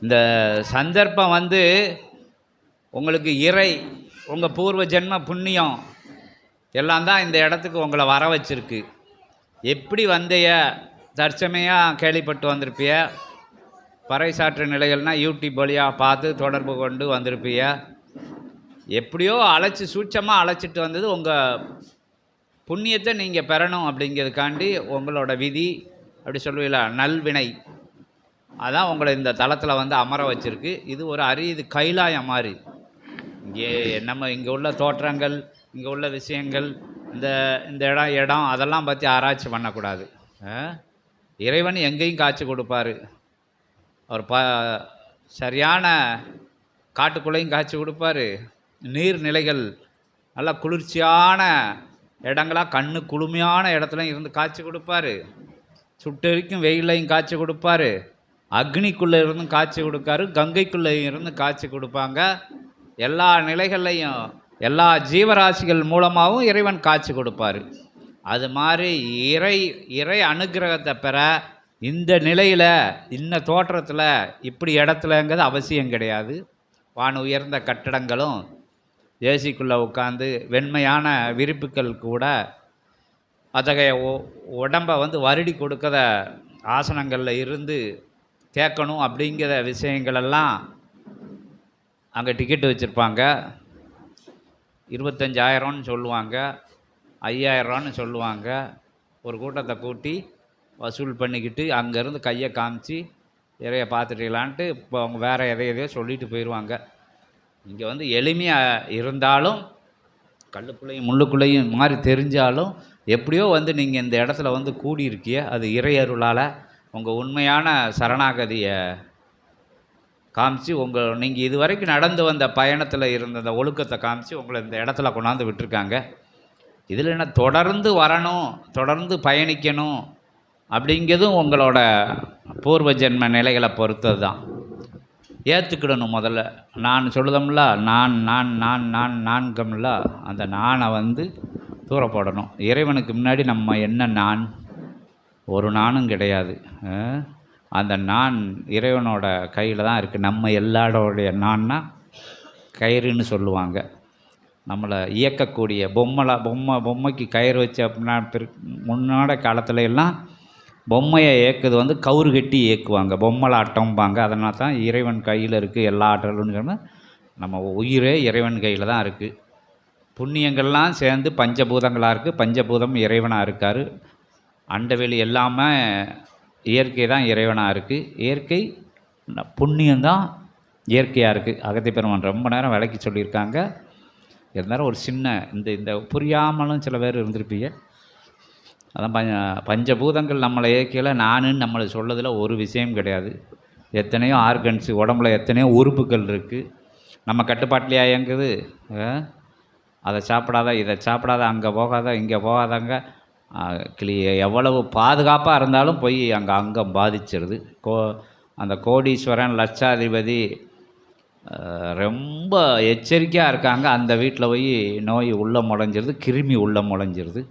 இந்த சந்தர்ப்பம் வந்து உங்களுக்கு இறை உங்கள் பூர்வ ஜென்ம புண்ணியம் எல்லாம் தான் இந்த இடத்துக்கு உங்களை வர வச்சிருக்கு. எப்படி வந்தைய தற்சமையாக கேள்விப்பட்டு வந்திருப்பிய, பறைசாற்று நிலைகள்னால் யூடியூப் வழியாக பார்த்து தொடர்பு கொண்டு வந்திருப்பிய. எப்படியோ அழைச்சி சூட்சமாக அழைச்சிட்டு வந்தது உங்கள் புண்ணியத்தை நீங்கள் பெறணும் அப்படிங்கிறதுக்காண்டி உங்களோட விதி அப்படி சொல்லுவீங்களா, நல்வினை அதான் உங்களை இந்த தளத்தில் வந்து அமர வச்சுருக்கு. இது ஒரு இது கைலாயம் மாதிரி. இங்கே நம்ம இங்கே உள்ள தோற்றங்கள், இங்கே உள்ள விஷயங்கள், இந்த இந்த இடம் அதெல்லாம் பற்றி ஆராய்ச்சி பண்ணக்கூடாது. இறைவன் எங்கேயும் காட்சி கொடுப்பார். அவர் சரியான காட்டுக்குள்ளேயும் காட்சி கொடுப்பார். நீர்நிலைகள் நல்லா குளிர்ச்சியான இடங்களாக கண்ணு குளுமையான இடத்துலையும் இருந்து காட்சி கொடுப்பார். சுட்டெரிக்கும் வெயிலையும் காட்சி கொடுப்பார். அக்னிக்குள்ளே இருந்து காட்சி கொடுக்காரு, கங்கைக்குள்ளே இருந்து காட்சி கொடுப்பாங்க. எல்லா நிலைகள்லையும் எல்லா ஜீவராசிகள் மூலமாகவும் இறைவன் காட்சி கொடுப்பார். அது மாதிரி இறை அனுகிரகத்தை பெற இந்த நிலையில் இந்த தோற்றத்தில் இப்படி இடத்துலங்கிறது அவசியம் கிடையாது. வான உயர்ந்த கட்டடங்களும் ஏசிக்குள்ளே உட்காந்து வெண்மையான விரிப்புகள் கூட அத்தகைய உடம்பை வந்து வருடி கொடுக்கிற ஆசனங்களில் இருந்து கேட்கணும் அப்படிங்கிற விஷயங்களெல்லாம் அங்கே டிக்கெட்டு வச்சுருப்பாங்க. 25,000ன்னு சொல்லுவாங்க, 5,000 சொல்லுவாங்க. ஒரு கூட்டத்தை கூட்டி வசூல் பண்ணிக்கிட்டு அங்கேருந்து கையை காமிச்சு இறைய பார்த்துட்டீங்களான்ட்டு இப்போ அவங்க வேறு எதையோ சொல்லிட்டு போயிடுவாங்க. இங்கே வந்து எளிமையாக இருந்தாலும் கல்லுக்குள்ளேயும் முள்ளுக்குள்ளேயும் மாதிரி தெரிஞ்சாலும் எப்படியோ வந்து நீங்கள் இந்த இடத்துல வந்து கூடியிருக்கிய அது இறையருளால் உங்கள் உண்மையான சரணாகதியை காமிச்சு நீங்கள் இது வரைக்கும் நடந்து வந்த பயணத்தில் இருந்த அந்த ஒழுக்கத்தை காமிச்சு உங்களை இந்த இடத்துல கொண்டாந்து விட்டுருக்காங்க. இதில் என்ன தொடர்ந்து வரணும், தொடர்ந்து பயணிக்கணும் அப்படிங்கிறதும் உங்களோட பூர்வ ஜென்ம நிலைகளை பொறுத்தது தான். ஏற்றுக்கிடணும். முதல்ல நான் சொல்லுதோம்ல, நான்கம்ல அந்த நானை வந்து தூர போடணும். இறைவனுக்கு முன்னாடி நம்ம என்ன நான், ஒரு நானும் கிடையாது. அந்த நான் இறைவனோட கையில் தான் இருக்குது. நம்ம எல்லாரோடைய நான்னா கயிறுன்னு சொல்லுவாங்க. நம்மளை இயக்கக்கூடிய பொம்மைக்கு கயிறு வச்சு அப்படின்னா முன்னாடி காலத்துல எல்லாம் பொம்மையை இயக்குது வந்து கவுறு கட்டி இயக்குவாங்க, பொம்மலாட்டம்பாங்க. அதனால தான் இறைவன் கையில் இருக்குது எல்லா ஆற்றலும்னு சொன்னால் நம்ம உயிரே இறைவன் கையில் தான் இருக்குது. புண்ணியங்கள்லாம் சேர்ந்து பஞ்சபூதங்களாக இருக்குது. பஞ்சபூதம் இறைவனாக இருக்கார். அண்டவெளி எல்லாமே இயற்கை தான் இறைவனாக இருக்குது. இயற்கை புண்ணியம்தான் இயற்கையாக இருக்குது. அகத்திய பெருமான் ரொம்ப நேரம் விளக்கி சொல்லியிருக்காங்க. இருந்தாலும் ஒரு சின்ன இந்த புரியாமலும் சில பேர் இருந்திருப்பீங்க. அதான் பஞ்சபூதங்கள் நம்மளை இயற்கையில் நானுன்னு நம்மளை சொல்லதில் ஒரு விஷயம் கிடையாது. எத்தனையோ ஆர்கன்ஸு உடம்புல எத்தனையோ உறுப்புகள் இருக்குது. நம்ம கட்டுப்பாட்டிலையா இயங்குது. அதை சாப்பிடாத, இதை சாப்பிடாத, அங்கே போகாத, இங்கே போகாதாங்க. எவ்வளவு பாதுகாப்பாக இருந்தாலும் போய் அங்கே பாதிச்சிருது. அந்த கோடீஸ்வரன் லட்சாதிபதி ரொம்ப எச்சரிக்கையாக இருக்காங்க. அந்த வீட்டில் போய் நோய் உள்ளே முளைஞ்சிருது, கிருமி உள்ளே முளைஞ்சிருது.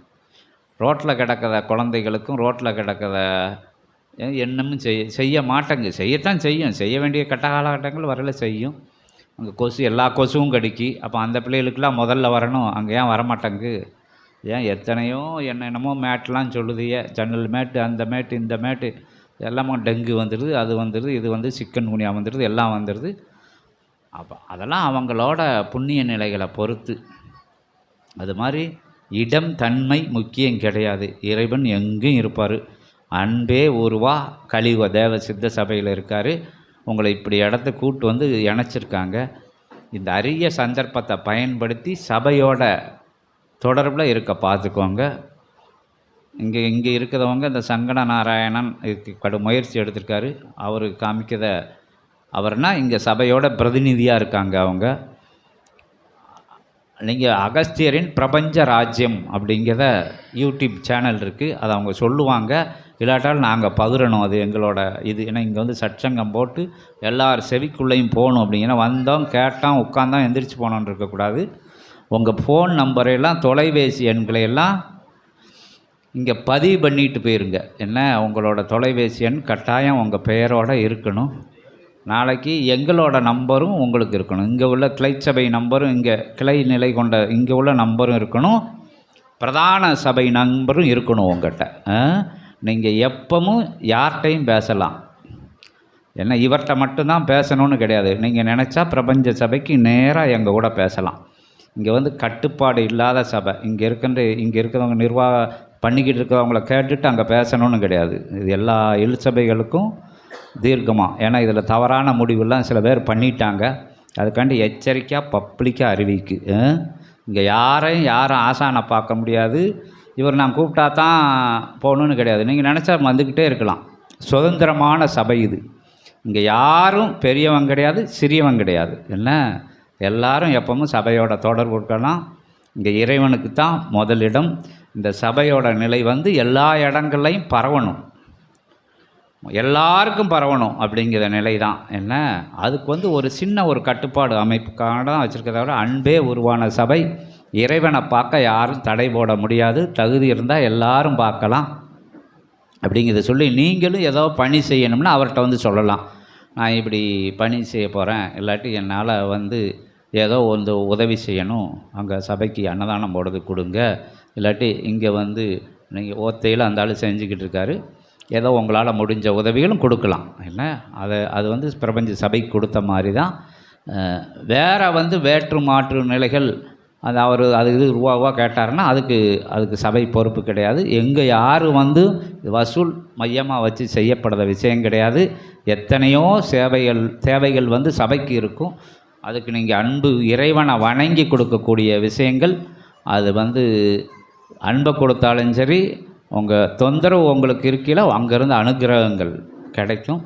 ரோட்டில் கிடக்கிற குழந்தைகளுக்கும் ரோட்டில் கிடக்கிற என்னமும் செய்ய மாட்டேங்க. செய்யத்தான் செய்ய வேண்டிய காலகட்டங்கள் வரல செய்யும். அங்கே கொசு, எல்லா கொசுவும் கடிக்கி. அப்போ அந்த பிள்ளைகளுக்கெல்லாம் முதல்ல வரணும், அங்கே ஏன் வரமாட்டேங்கு? ஏன் எத்தனையோ என்னென்னமோ மேட்லாம் சொல்லுதிய, ஜன்னல் மேட்டு, அந்த மேட்டு, இந்த மேட்டு எல்லாமே டெங்கு வந்துடுது, அது வந்துடுது, இது வந்து சிக்கன் குனியா வந்துடுது, எல்லாம் வந்துடுது. அப்போ அதெல்லாம் அவங்களோட புண்ணிய நிலைகளை பொறுத்து. அது மாதிரி இடம் தன்மை முக்கியம் கிடையாது. இறைவன் எங்கேயும் இருப்பார். அன்பே உருவா கலியுக தேவ சித்த சபையில் இருக்கார். உங்களை இப்படி இடத்த கூட்டு வந்து இணைச்சிருக்காங்க. இந்த அரிய சந்தர்ப்பத்தை பயன்படுத்தி சபையோட தொடர்பில் இருக்க பார்த்துக்கோங்க. இங்கே இருக்கிறவங்க இந்த சங்கட நாராயணன் கடும் முயற்சி எடுத்திருக்காரு. அவர் காமிக்கிறத அவர்னா இங்கே சபையோட பிரதிநிதியாக இருக்காங்க அவங்க. நீங்கள் அகஸ்தியரின் பிரபஞ்ச ராஜ்யம் அப்படிங்கிறத யூடியூப் சேனல் இருக்குது, அதை அவங்க சொல்லுவாங்க. இல்லாட்டாலும் நாங்கள் பகிரணும், அது எங்களோட இது. ஏன்னா இங்கே வந்து சட்சங்கம் போட்டு எல்லார் செவிக்குள்ளேயும் போகணும் அப்படிங்கிற வந்தோம் கேட்டோம் உட்காந்தோம் எந்திரிச்சு போனோன்னு இருக்கக்கூடாது. உங்கள் ஃபோன் நம்பரையெல்லாம் தொலைபேசி எண்களையெல்லாம் இங்கே பதிவு பண்ணிட்டு போயிருங்க. என்ன உங்களோட தொலைபேசி எண் கட்டாயம் உங்கள் பெயரோடு இருக்கணும். நாளைக்கு எங்களோட நம்பரும் உங்களுக்கு இருக்கணும். இங்கே உள்ள கிளை சபை நம்பரும், இங்கே கிளை நிலை கொண்ட இங்கே உள்ள நம்பரும் இருக்கணும், பிரதான சபை நம்பரும் இருக்கணும் உங்கள்கிட்ட. நீங்கள் எப்பவும் யார்கிட்டையும் பேசலாம். ஏன்னா இவர்கிட்ட மட்டும்தான் பேசணும்னு கிடையாது. நீங்கள் நினச்சா பிரபஞ்ச சபைக்கு நேராக எங்கள் கூட பேசலாம். இங்கே வந்து கட்டுப்பாடு இல்லாத சபை. இங்கே இருக்கிறவங்க நிர்வாகம் பண்ணிக்கிட்டு இருக்கிறவங்கள கேட்டுட்டு அங்கே பேசணும்னு கிடையாது. இது எல்லா சபைகளுக்கும் தீர்க்கமாக. ஏன்னா இதில் தவறான முடிவுலாம் சில பேர் பண்ணிட்டாங்க. அதுக்காண்டி எச்சரிக்கையாக பப்ளிக்காக அறிவிக்கு. இங்கே யாரும் ஆசானை பார்க்க முடியாது. இவர் நான் கூப்பிட்டா தான் போகணுன்னு கிடையாது. நீங்கள் நினச்சா வந்துக்கிட்டே இருக்கலாம். சுதந்திரமான சபை இது. இங்கே யாரும் பெரியவங்க கிடையாது, சிறியவங்க கிடையாது. என்ன எல்லாரும் எப்பவும் சபையோட தொடர்பு இருக்கலாம். இங்கே இறைவனுக்கு தான் முதலிடம். இந்த சபையோட நிலை வந்து எல்லா இடங்கள்லையும் பரவணும், எல்லாருக்கும் பரவணும் அப்படிங்கிற நிலை தான். என்ன அதுக்கு வந்து ஒரு சின்ன ஒரு கட்டுப்பாடு அமைப்புக்காக தான் வச்சுருக்கிறத விட, அன்பே உருவான சபை. இறைவனை பார்க்க யாரும் தடை போட முடியாது. தகுதி இருந்தால் எல்லாரும் பார்க்கலாம் அப்படிங்கிறத சொல்லி, நீங்களும் ஏதோ பணி செய்யணும்னா அவர்கிட்ட வந்து சொல்லலாம். நான் இப்படி பணி செய்ய போகிறேன், இல்லாட்டி என்னால் வந்து ஏதோ வந்து உதவி செய்யணும், அங்கே சபைக்கு அன்னதானம் போடுறது கொடுங்க, இல்லாட்டி இங்கே வந்து நீங்கள் ஓத்தையில் அந்த ஆள் செஞ்சுக்கிட்டு இருக்காரு, ஏதோ உங்களால் முடிஞ்ச உதவிகளும் கொடுக்கலாம். என்ன அது வந்து பிரபஞ்ச சபைக்கு கொடுத்த மாதிரி தான். வேறு வந்து வேற்று மாற்று நிலைகள் அவர் இது ரூபாவாக கேட்டாருன்னா அதுக்கு சபை பொறுப்பு கிடையாது. எங்கே யாரும் வந்து வசூல் மையமாக வச்சு செய்யப்படுற விஷயம் கிடையாது. எத்தனையோ தேவைகள் வந்து சபைக்கு இருக்கும். அதுக்கு நீங்கள் அன்பு இறைவனை வணங்கி கொடுக்கக்கூடிய விஷயங்கள், அது வந்து அன்பை கொடுத்தாலும் சரி, உங்கள் தொந்தரவு உங்களுக்கு இருக்கையில் அங்கேருந்து அனுகிரகங்கள் கிடைக்கும்.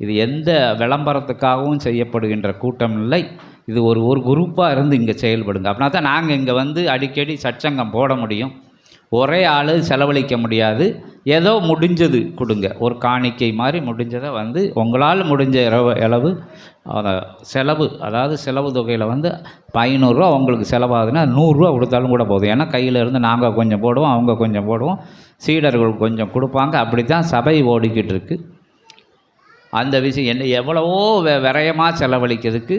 இது எந்த விளம்பரத்துக்காகவும் செய்யப்படுகின்ற கூட்டம் இல்லை. இது ஒரு குரூப்பாக இருந்து இங்கே செயல்படுங்க. அப்படின்னா தான் நாங்கள் இங்கே வந்து அடிக்கடி சச்சங்கம் போட முடியும். ஒரே ஆள் செலவழிக்க முடியாது. ஏதோ முடிஞ்சது கொடுங்க, ஒரு காணிக்கை மாதிரி முடிஞ்சதை வந்து உங்களால் முடிஞ்ச அளவு செலவு, அதாவது செலவு தொகையில் வந்து 500 உங்களுக்கு செலவாகுதுன்னா 100 கொடுத்தாலும் கூட போதும். ஏன்னா கையில் இருந்து நாங்கள் கொஞ்சம் போடுவோம், அவங்க கொஞ்சம் போடுவோம், சீடர்கள் கொஞ்சம் கொடுப்பாங்க. அப்படி தான் சபை ஓடிக்கிட்டு இருக்குது. அந்த விஷயம் என்ன எவ்வளவோ விரயமாக செலவழிக்கிறதுக்கு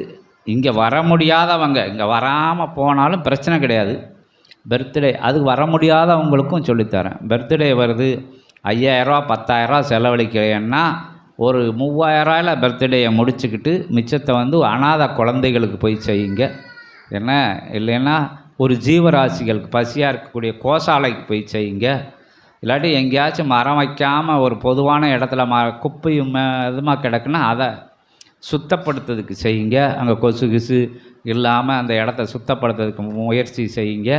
இங்கே வர முடியாதவங்க இங்கே வராமல் போனாலும் பிரச்சனை கிடையாது. பர்த்டே அதுக்கு வர முடியாதவங்களுக்கும் சொல்லித்தரேன். பர்த்டே வருது, 5000 10,000 செலவழிக்கிறேன்னா ஒரு 3000 பர்த்டேயை முடிச்சுக்கிட்டு மிச்சத்தை வந்து அனாதை குழந்தைகளுக்கு போய் செய்யுங்க. என்ன இல்லைன்னா ஒரு ஜீவராசிகளுக்கு பசியாக இருக்கக்கூடிய கோசாலைக்கு போய் செய்யுங்க. இல்லாட்டி எங்கேயாச்சும் மரம் வைக்காமல் ஒரு பொதுவான இடத்துல குப்பையும் இதுமாக கிடக்குன்னா அதை சுத்தப்படுத்துறதுக்கு செய்யுங்க. அங்கே கொசு கிசு இல்லாமல் அந்த இடத்த சுத்தப்படுத்துறதுக்கு முயற்சி செய்யுங்க.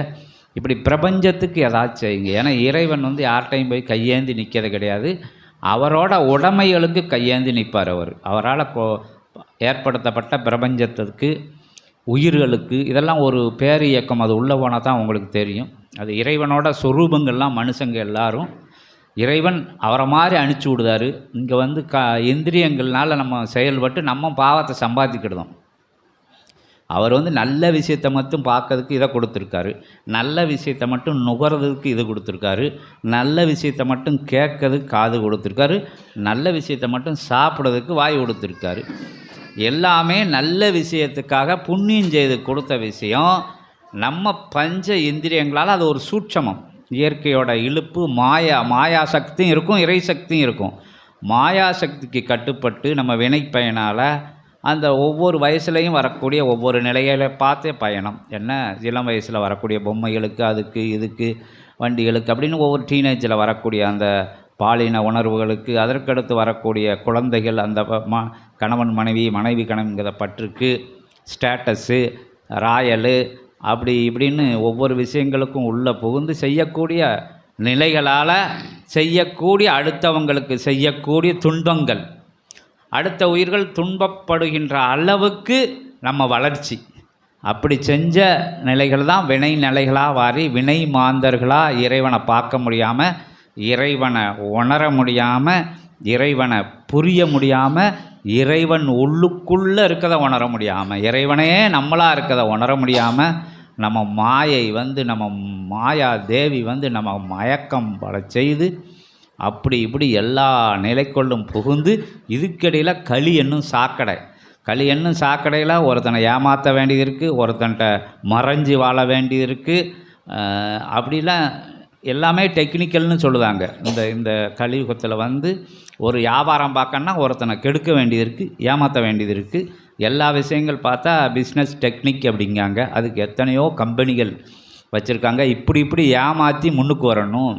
இப்படி பிரபஞ்சத்துக்கு ஏதாச்சும் செய்யுங்க. ஏன்னா இறைவன் வந்து யார்கிட்டையும் போய் கையேந்தி நிற்கிறது கிடையாது. அவரோட உடைமைகளுக்கு கையேந்தி நிற்பார். அவரால் ஏற்படுத்தப்பட்ட பிரபஞ்சத்திற்கு, உயிர்களுக்கு, இதெல்லாம் ஒரு பேர் இயக்கம். அது உள்ளே போனால் தான் உங்களுக்கு தெரியும். அது இறைவனோட சொரூபங்கள்லாம் மனுஷங்க எல்லாரும் இறைவன் அவரை மாதிரி அனுப்பிச்சி விடுதாரு. இங்கே வந்து இந்திரியங்கள்னால் நம்ம செயல்பட்டு நம்ம பாவத்தை சம்பாதிக்கிடுதோம். அவர் வந்து நல்ல விஷயத்தை மட்டும் பார்க்கறதுக்கு இதை கொடுத்துருக்காரு, நல்ல விஷயத்தை மட்டும் நுகர்றதுக்கு இது கொடுத்துருக்காரு, நல்ல விஷயத்தை மட்டும் கேட்கறதுக்கு காது கொடுத்துருக்காரு, நல்ல விஷயத்தை மட்டும் சாப்பிட்றதுக்கு வாய் கொடுத்துருக்காரு. எல்லாமே நல்ல விஷயத்துக்காக புண்ணியம் செய்து கொடுத்த விஷயம். நம்ம பஞ்ச இந்திரியங்களால் அது ஒரு சூட்சமம். இயற்கையோட இழுப்பு, மாயா சக்தியும் இருக்கும், இறை சக்தியும் இருக்கும். மாயா சக்திக்கு கட்டுப்பட்டு நம்ம வினை பயனால் அந்த ஒவ்வொரு வயசுலையும் வரக்கூடிய ஒவ்வொரு நிலைகளை பார்த்தே பயணம். என்ன இளம் வயசில் வரக்கூடிய பொம்மைகளுக்கு, அதுக்கு இதுக்கு வண்டிகளுக்கு அப்படின்னு ஒவ்வொரு டீனேஜில் வரக்கூடிய அந்த பாலின உணர்வுகளுக்கு, அதற்கடுத்து வரக்கூடிய குழந்தைகள், அந்த கணவன் மனைவி கணவன்கிற பற்றுக்கு, ஸ்டேட்டஸு, ராயலு, அப்படி இப்படின்னு ஒவ்வொரு விஷயங்களுக்கும் உள்ளே புகுந்து செய்யக்கூடிய நிலைகளால் செய்யக்கூடிய அடுத்தவங்களுக்கு செய்யக்கூடிய துன்பங்கள், அடுத்த உயிர்கள் துன்பப்படுகின்ற அளவுக்கு நம்ம வளர்ச்சி, அப்படி செஞ்ச நிலைகள் தான் வினை நிலைகளாக வாரி வினை மாந்தர்களாக இறைவனை பார்க்க முடியாமல், இறைவனை உணர முடியாமல், இறைவனை புரிய முடியாமல், இறைவன் உள்ளுக்குள்ளே இருக்கதை உணர முடியாமல், இறைவனே நம்மளாக இருக்கதை உணர முடியாமல், நம்ம மாயை வந்து நம்ம மாயா தேவி வந்து நம்ம மயக்கம் பல செய்து அப்படி இப்படி எல்லா நிலைக்குள்ளும் புகுந்து இதுக்கிடையில் களி என்னும் சாக்கடை, களி என்னும் சாக்கடையில் ஒருத்தனை ஏமாற்ற வேண்டியது இருக்குது, ஒருத்தன்ட்ட மறைஞ்சு வாழ வேண்டியது இருக்குது. அப்படிலாம் எல்லாமே டெக்னிக்கல்னு சொல்லுவாங்க. இந்த இந்த கலியுகத்தில் வந்து ஒரு வியாபாரம் பார்க்கணுன்னா ஒருத்தனை கெடுக்க வேண்டியது இருக்குது, ஏமாற்ற வேண்டியது இருக்குது. எல்லா விஷயங்கள் பார்த்தா பிஸ்னஸ் டெக்னிக் அப்படிங்காங்க. அதுக்கு எத்தனையோ கம்பெனிகள் வச்சுருக்காங்க. இப்படி இப்படி ஏமாற்றி முன்னுக்கு வரணும்,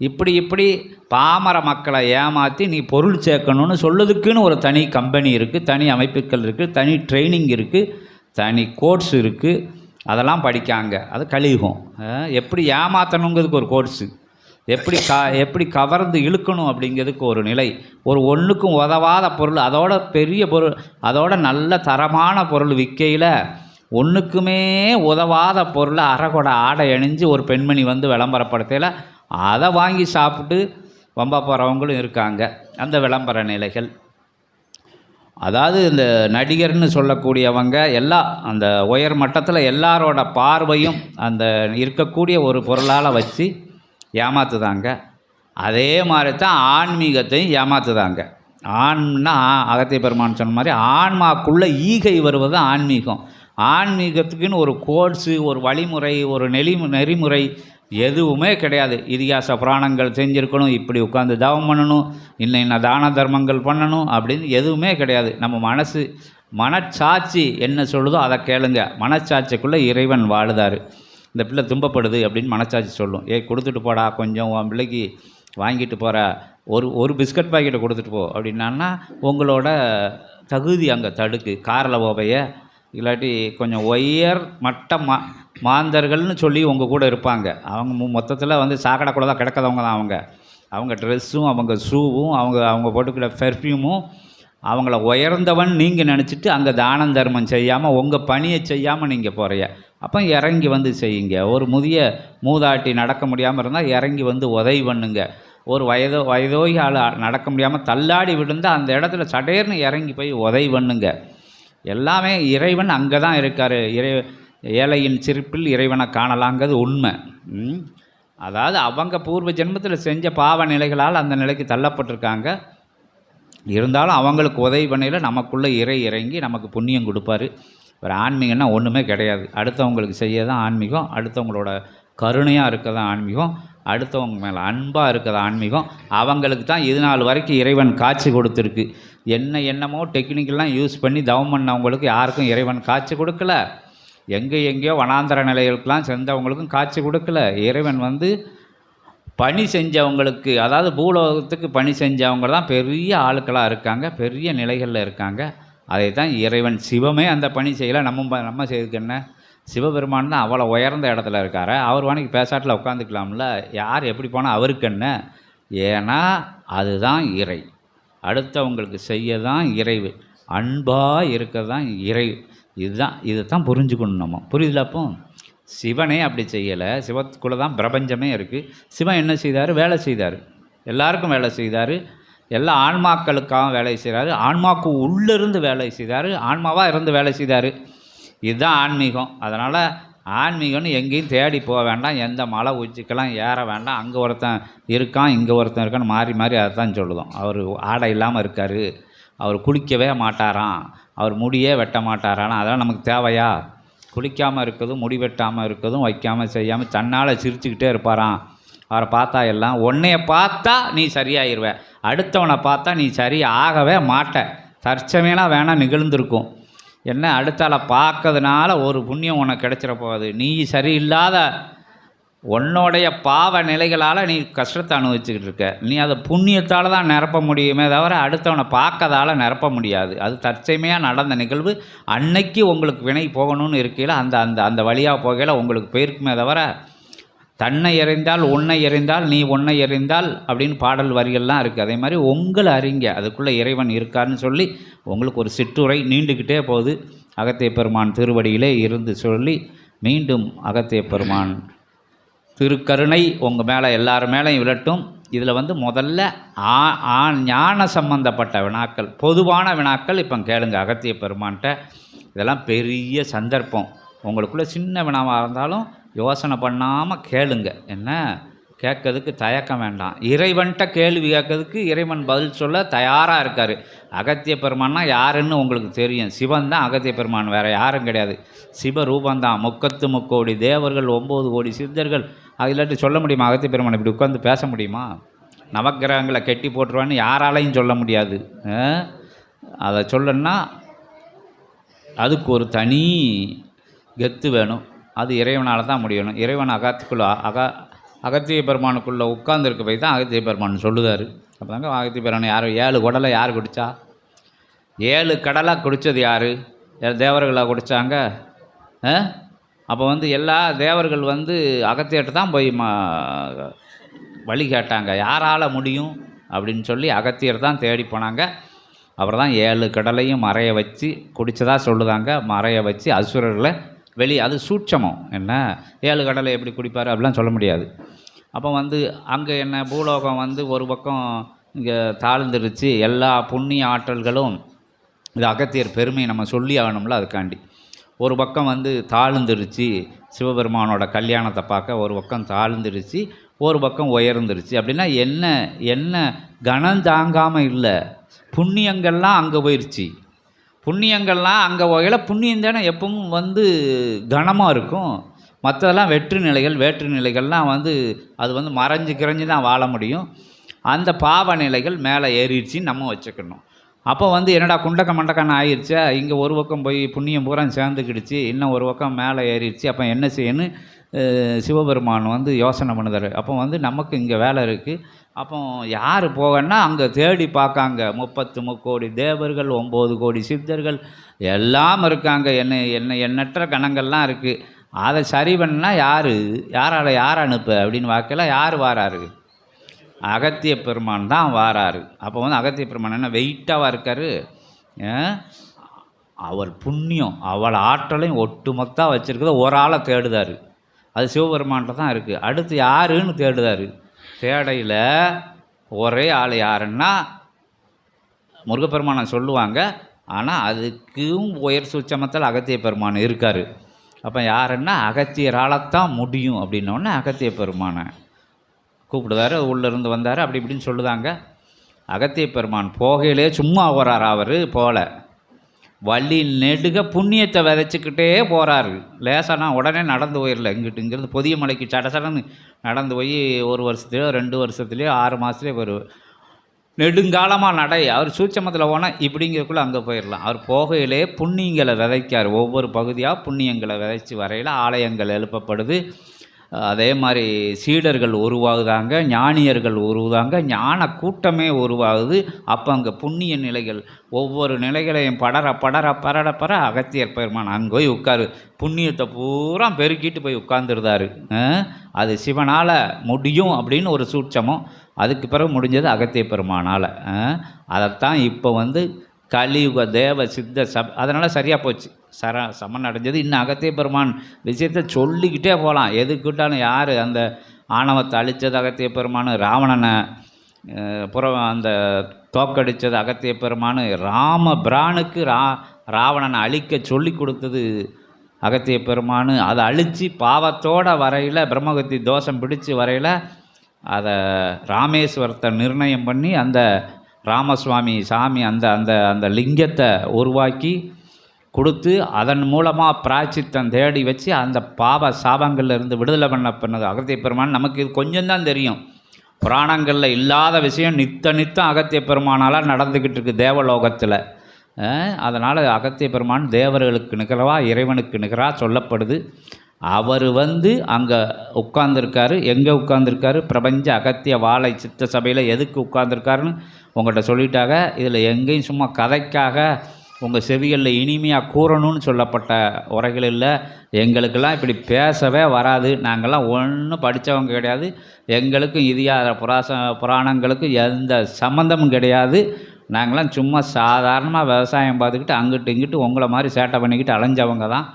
இப்படி இப்படி பாமர மக்களை ஏமாற்றி நீ பொருள் சேர்க்கணும்னு சொல்லுறதுக்குன்னு ஒரு தனி கம்பெனி இருக்குது, தனி அமைப்புகள் இருக்குது, தனி ட்ரைனிங் இருக்குது, தனி கோர்ஸ் இருக்குது. அதெல்லாம் படிக்காங்க. அது கலியுகம். எப்படி ஏமாற்றணுங்கிறதுக்கு ஒரு கோர்ஸு, எப்படி கவர்ந்து இழுக்கணும் அப்படிங்கிறதுக்கு ஒரு நிலை, ஒரு ஒன்றுக்கும் உதவாத பொருள், அதோட பெரிய பொருள், அதோட நல்ல தரமான பொருள் விற்கையில் ஒன்றுக்குமே உதவாத பொருளை அரைகுறை ஆடை அணிஞ்சு ஒரு பெண்மணி வந்து விளம்பரப்படுத்தையில் அதை வாங்கி சாப்பிட்டு வம்பா போகிறவங்களும் இருக்காங்க. அந்த விளம்பர நிலைகள், அதாவது இந்த நடிகர்னு சொல்லக்கூடியவங்க எல்லாம் அந்த உயர் மட்டத்தில் எல்லாரோட பார்வையும் அந்த இருக்கக்கூடிய ஒரு பொருளால் வச்சு ஏமாத்துதாங்க. அதே மாதிரி தான் ஆன்மீகத்தையும் ஏமாத்துதாங்க. ஆண்னா அகத்திய பெருமான் சொன்ன மாதிரி ஆன்மாக்குள்ளே ஈகை வருவது ஆன்மீகம். ஆன்மீகத்துக்குன்னு ஒரு கோர்ஸு, ஒரு வழிமுறை, ஒரு நெறிமுறை எதுவுமே கிடையாது. இதிகாச புராணங்கள் செஞ்சுருக்கணும், இப்படி உட்காந்து தவம் பண்ணணும், இன்ன தான தர்மங்கள் பண்ணணும் அப்படின்னு எதுவுமே கிடையாது. நம்ம மனச்சாட்சி என்ன சொல்லுதோ அதை கேளுங்க. மனச்சாட்சிக்குள்ளே இறைவன் வாழுதார். இந்த பிள்ளை துன்பப்படுது அப்படின்னு மனச்சாட்சி சொல்லும். கொடுத்துட்டு போடா, கொஞ்சம் உன் பிள்ளைக்கு வாங்கிட்டு போகிற ஒரு பிஸ்கட் பாக்கெட்டை கொடுத்துட்டு போ அப்படின்னா உங்களோட தகுதி அங்கே தடுக்கு. காரில் போவைய இல்லாட்டி கொஞ்சம் உயர் மட்ட மாந்தர்கள்னு சொல்லி உங்கள் கூட இருப்பாங்க. அவங்க மொத்தத்தில் வந்து சாக்கடைக்குள்ளே தான் கிடக்கிறவங்க தான். அவங்க ட்ரெஸ்ஸும், அவங்க ஷூவும், அவங்க போட்டுக்கிற பெர்ஃப்யூமும், அவங்கள உயர்ந்தவன் நீங்கள் நினச்சிட்டு அங்கே தானம் தர்மம் செய்யாமல் உங்கள் பணியை செய்யாமல் நீங்கள் போகிறைய. அப்போ இறங்கி வந்து செய்யுங்க. ஒரு மூதாட்டி நடக்க முடியாமல் இருந்தால் இறங்கி வந்து உதவி பண்ணுங்க. ஒரு வயதோகி ஆள் நடக்க முடியாமல் தள்ளாடி விழுந்தால் அந்த இடத்துல சடேர்னு இறங்கி போய் உதவி பண்ணுங்க. எல்லாமே இறைவன் அங்கே தான் இருக்கார். ஏழையின் சிரிப்பில் இறைவனை காணலாங்கிறது உண்மை. அதாவது அவங்க பூர்வ ஜென்மத்தில் செஞ்ச பாவ நிலைகளால் அந்த நிலைக்கு தள்ளப்பட்டிருக்காங்க. இருந்தாலும் அவங்களுக்கு உதவி பண்ணையில் நமக்குள்ளே இறங்கி நமக்கு புண்ணியம் கொடுப்பாரு. வேறு ஆன்மீகம்னா ஒன்றுமே கிடையாது. அடுத்தவங்களுக்கு செய்ய தான் ஆன்மீகம், அடுத்தவங்களோட கருணையாக இருக்க தான் ஆன்மீகம், அடுத்தவங்க மேலே அன்பாக இருக்கிற ஆன்மீகம். அவங்களுக்கு தான் இது நாள் வரைக்கும் இறைவன் காட்சி கொடுத்துருக்கு. என்னமோ டெக்னிக்கெல்லாம் யூஸ் பண்ணி தவம் பண்ணவங்களுக்கு யாருக்கும் இறைவன் காட்சி கொடுக்கல. எங்கேயோ வனாந்தர நிலைகளுக்கெல்லாம் சேர்ந்தவங்களுக்கும் காட்சி கொடுக்கல. இறைவன் வந்து பணி செஞ்சவங்களுக்கு, அதாவது பூலோகத்துக்கு பணி செஞ்சவங்க தான் பெரிய ஆளுக்களாக இருக்காங்க, பெரிய நிலைகளில் இருக்காங்க. அதை தான் இறைவன் சிவமே அந்த பணி செய்யலை. நம்ம செய்துக்கு என்ன? சிவபெருமான் தான் அவ்வளோ உயர்ந்த இடத்துல இருக்கார். அவர் வாணிக்கு பேசாட்டில் உட்காந்துக்கலாம்ல. யார் எப்படி போனால் அவருக்கு என்ன? ஏன்னா அதுதான் இறை. அடுத்தவங்களுக்கு செய்ய தான் இறைவு, அன்பாக இருக்க தான் இறைவு. இதைத்தான் புரிஞ்சுக்கணும் நம்ம. புரியுதுல? அப்போ சிவனே அப்படி செய்யலை. சிவத்துக்குள்ளே தான் பிரபஞ்சமே இருக்குது. சிவன் என்ன செய்தார்? வேலை செய்தார். எல்லாருக்கும் வேலை செய்தார். எல்லா ஆன்மாக்களுக்காக வேலை செய்கிறாரு. ஆன்மாவுக்கு உள்ளிருந்து வேலை செய்தார். ஆன்மாவாக இருந்து வேலை செய்தார். இதுதான் ஆன்மீகம். அதனால் ஆன்மீகம்னு எங்கேயும் தேடி போக வேண்டாம். எந்த மலை உச்சிக்கெல்லாம் ஏற வேண்டாம். அங்கே ஒருத்தன் இருக்கான், இங்கே ஒருத்தன் இருக்கான்னு மாறி அதை தான் சொல்லுதோம். அவர் ஆடை இல்லாமல் இருக்கார், அவர் குளிக்கவே மாட்டாராம், அவர் முடியே வெட்ட மாட்டாரானா. அதெல்லாம் நமக்கு தேவையா? குளிக்காமல் இருக்கிறதும், முடி வெட்டாமல் இருக்கிறதும், வைக்காமல் செய்யாமல் தன்னால் சிரிச்சுக்கிட்டே இருப்பாராம். அவரை பார்த்தா எல்லாம் உன்னைய பார்த்தா நீ சரியாயிருவ, அடுத்தவனை பார்த்தா நீ சரியாகவே மாட்ட. தற்சமயம்லாம் வேணால் நிகழ்ந்திருக்கும். என்ன, அடுத்தால பார்க்கறதுனால ஒரு புண்ணியம் உனக்கு கிடைச்சிட போகுது. நீ சரியில்லாத உன்னோடைய பாவ நிலைகளால் நீ கஷ்டத்தை அனுபவிச்சுக்கிட்டு இருக்க. நீ அதை புண்ணியத்தால் தான் நிரப்ப முடியுமே தவிர அடுத்தவனை பார்க்கறதால நிரப்ப முடியாது. அது தற்சமயாக நடந்த நிகழ்வு. அன்னைக்கு உங்களுக்கு வினை போகணும்னு இருக்கையில் அந்த அந்த அந்த வழியாக போகையில் உங்களுக்கு போயிருக்குமே தவிர தன்னை எறிந்தால் உன்னை எறிந்தால் நீ உன்னை எறிந்தால் அப்படின்னு பாடல் வரிகள்லாம் இருக்குது. அதே மாதிரி உங்களை அறிங்க, அதுக்குள்ளே இறைவன் இருக்காருன்னு சொல்லி உங்களுக்கு ஒரு சிற்றுரை நீண்டுக்கிட்டே போகுது. அகத்திய பெருமான் திருவடியிலே இருந்து சொல்லி மீண்டும் அகத்திய பெருமான் திருக்கருணை உங்கள் மேலே எல்லார் மேலேயும் விழட்டும். இதில் வந்து முதல்ல ஞான சம்பந்தப்பட்ட வினாக்கள், பொதுவான வினாக்கள் இப்போ கேளுங்க அகத்திய பெருமான்கிட்ட. இதெல்லாம் பெரிய சந்தர்ப்பம். உங்களுக்குள்ளே சின்ன வினாவாக இருந்தாலும் யோசனை பண்ணாமல் கேளுங்க. என்ன, கேட்கறதுக்கு தயக்கம் வேண்டாம். இறைவன்கிட்ட கேள்வி கேட்கறதுக்கு இறைவன் பதில் சொல்ல தயாராக இருக்கார். அகத்திய பெருமான்னா யாருன்னு உங்களுக்கு தெரியும். சிவன் தான் அகத்திய பெருமான், வேறு யாரும் கிடையாது. சிவரூபந்தான். 33 தேவர்கள், 9 கோடி சித்தர்கள். அது இல்லாட்டி சொல்ல முடியுமா அகத்திய பெருமான் இப்படி உட்காந்து பேச முடியுமா? நவக்கிரகங்களை கெட்டி போட்டுருவான்னு யாராலையும் சொல்ல முடியாது. அதை சொல்லணுன்னா அதுக்கு ஒரு தனி கெத்து வேணும். அது இறைவனால் தான் முடியணும். இறைவன் அகத்திய பெருமானுக்குள்ளே உட்கார்ந்துருக்க போய் தான் அகத்திய பெருமான் சொல்லுதார். அப்போ தாங்க அகத்திய பெருமான் யார் 7 குடலை யார் குடித்தா? 7 கடலாக குடித்தது யார்? தேவர்களாக குடித்தாங்க. அப்போ எல்லா தேவர்கள் அகத்தியர்கிட்ட தான் போய் வழி கேட்டாங்க. யாரால் முடியும் அப்படின்னு சொல்லி அகத்தியர் தான் தேடி போனாங்க. அவர் தான் 7 கடலையும் மறைய வச்சு குடித்ததா சொல்லுதாங்க. மறைய வச்சு அசுரர்களை வெளியே, அது சூட்சமம். என்ன 7 கடலை எப்படி குடிப்பார் அப்படிலாம் சொல்ல முடியாது. அப்போ அங்கே என்ன பூலோகம் ஒரு பக்கம் இங்கே தாழ்ந்துருச்சு. எல்லா புண்ணிய ஆற்றல்களும், இது அகத்தியர் பெருமை நம்ம சொல்லி ஆகணும்ல, அதுக்காண்டி ஒரு பக்கம் தாழ்ந்துருச்சு. சிவபெருமானோட கல்யாணத்தை பார்க்க ஒரு பக்கம் தாழ்ந்துருச்சு, ஒரு பக்கம் உயர்ந்துருச்சு. அப்படின்னா என்ன என்ன கணம் தாங்காமல் இல்லை, புண்ணியங்கள்லாம் அங்கே போயிடுச்சு. புண்ணியங்கள்லாம் அங்கே வகையில் புண்ணியம் தானே எப்பவும் கனமாக இருக்கும். மற்றதெல்லாம் வெற்று நிலைகள். வேற்று நிலைகள்லாம் அது மறைஞ்சு கிறைஞ்சு தான் வாழ முடியும். அந்த பாவ நிலைகள் மேலே ஏறிடுச்சின்னு நம்ம வச்சுக்கணும். அப்போ என்னடா குண்டக்க மண்டக்கான்னு ஆயிடுச்சா, இங்கே ஒரு பக்கம் போய் புண்ணியம் பூரா சேர்ந்துக்கிடுச்சு, இன்னும் ஒரு பக்கம் மேலே ஏறிடுச்சு. அப்போ என்ன செய்யணும்? சிவபெருமான் யோசனை பண்ணுதார். அப்போ நமக்கு இங்கே வேலை இருக்குது. அப்போ யார் போகன்னா அங்கே தேடி பார்க்காங்க. 33 கோடி தேவர்கள், 9 கோடி சித்தர்கள் எல்லாம் இருக்காங்க. எண்ணற்ற கணங்கள்லாம் இருக்குது. அதை சரி பண்ணால் யார் அனுப்பு அப்படின்னு வாக்கெல்லாம் யார் வாராரு? அகத்திய பெருமான் தான் வாராரு. அப்போ அகத்திய பெருமான் என்ன வெயிட்டாக இருக்கார்? அவர் புண்ணியம், அவள் ஆற்றலையும் ஒட்டுமொத்தமாக வச்சுருக்கிறத ஒரு ஆளை தேடுதார். அது சிவபெருமான்கிட்ட தான் இருக்குது. அடுத்து யாருன்னு தேடுதார். தேடையில் ஒரே ஆள் யாருன்னா முருகப்பெருமானை சொல்லுவாங்க. ஆனால் அதுக்கும் உயர் சுச்சமத்தில் அகத்திய பெருமான் இருக்கார். அப்போ யாருன்னா அகத்தியரால்தான் முடியும் அப்படின்னோடனே அகத்திய பெருமானை கூப்பிடுதாரு. உள்ளேருந்து வந்தார். அப்படி இப்படின்னு சொல்லுதாங்க. அகத்திய பெருமான் போகையிலே சும்மா போகிறார். அவர் போல வள்ளி நெடுக புண்ணியத்தை விதைச்சிக்கிட்டே போகிறாரு. லேசானா உடனே நடந்து போயிடல. இங்கிருந்து பொதிய மலைக்கு சடசடன்னு நடந்து போய் 1 வருஷத்துலையோ 2 வருஷத்துலையோ 6 மாதத்துலேயோ ஒரு நெடுங்காலமாக நடை. அவர் சூட்சமத்தில் போனால் இப்படிங்கிறதுக்குள்ளே அங்கே போயிடலாம். அவர் போகையிலே புண்ணியங்களை விதைக்கார். ஒவ்வொரு பகுதியாக புண்ணியங்களை விதைச்சி வரையில் ஆலயங்கள் எழுப்பப்படுது. அதே மாதிரி சீடர்கள் உருவாகுதாங்க, ஞானியர்கள் உருவாங்க, ஞான கூட்டமே உருவாகுது. அப்போ அங்கே புண்ணிய நிலைகள் ஒவ்வொரு நிலைகளையும் பர அகத்தியர் பெருமான் அங்கே போய் உட்காரு. புண்ணியத்தை பூரா பெருக்கிட்டு போய் உட்கார்ந்துருந்தாரு. அது சிவனால் முடியும் அப்படின்னு ஒரு சூட்சமம். அதுக்கு பிறகு முடிஞ்சது அகத்திய பெருமானால். அதைத்தான் இப்போ கலியுக தேவ சித்த அதனால் சரியாக போச்சு. சமன் அடைஞ்சது. இன்னும் அகத்திய பெருமான் விஷயத்தை சொல்லிக்கிட்டே போகலாம். எதுக்கிட்டாலும் யார் அந்த ஆணவத்தை அழித்தது அகத்திய பெருமான், ராவணனை அந்த தோக்கடித்தது அகத்திய பெருமான், ராமபிரானுக்கு ராவணனை அழிக்க சொல்லி கொடுத்தது அகத்திய பெருமான், அதை அழித்து பாவத்தோட வரையில் பிரம்மகத்தி தோஷம் பிடிச்சி வரையில் அதை ராமேஸ்வரத்தை நிர்ணயம் பண்ணி அந்த ராமசுவாமி சாமி அந்த அந்த அந்த லிங்கத்தை உருவாக்கி கொடுத்து அதன் மூலமாக பிராய்ச்சித்தம் தேடி வச்சு அந்த பாவ சாபங்களில் இருந்து விடுதலை பண்ணது அகத்திய பெருமான். நமக்கு இது கொஞ்சம்தான் தெரியும். புராணங்களில் இல்லாத விஷயம் நித்தம் அகத்திய பெருமானால் நடந்துக்கிட்டு இருக்குது தேவலோகத்தில். அதனால் அகத்திய பெருமான் தேவர்களுக்கு நிகராக இறைவனுக்கு நிகராக சொல்லப்படுது. அவர் அங்கே உட்கார்ந்துருக்காரு. எங்கே உட்கார்ந்துருக்காரு? பிரபஞ்ச அகத்திய வாழை சித்த சபையில் எதுக்கு உட்கார்ந்துருக்காருன்னு உங்கள்கிட்ட சொல்லிட்டாங்க. இதில் எங்கேயும் சும்மா கதைக்காக உங்கள் செவிகளில் இனிமையாக கூறணும்னு சொல்லப்பட்ட உரைகள் இல்லை. எங்களுக்கெல்லாம் இப்படி பேசவே வராது. நாங்கள்லாம் ஒன்றும் படித்தவங்க கிடையாது. எங்களுக்கும் இதிகார புராணங்களுக்கும் எந்த சம்மந்தமும் கிடையாது. நாங்களாம் சும்மா சாதாரணமாக விவசாயம் பார்த்துக்கிட்டு அங்கிட்டு இங்கிட்டு உங்களை மாதிரி சேட்டை பண்ணிக்கிட்டு அலைஞ்சவங்க தான்.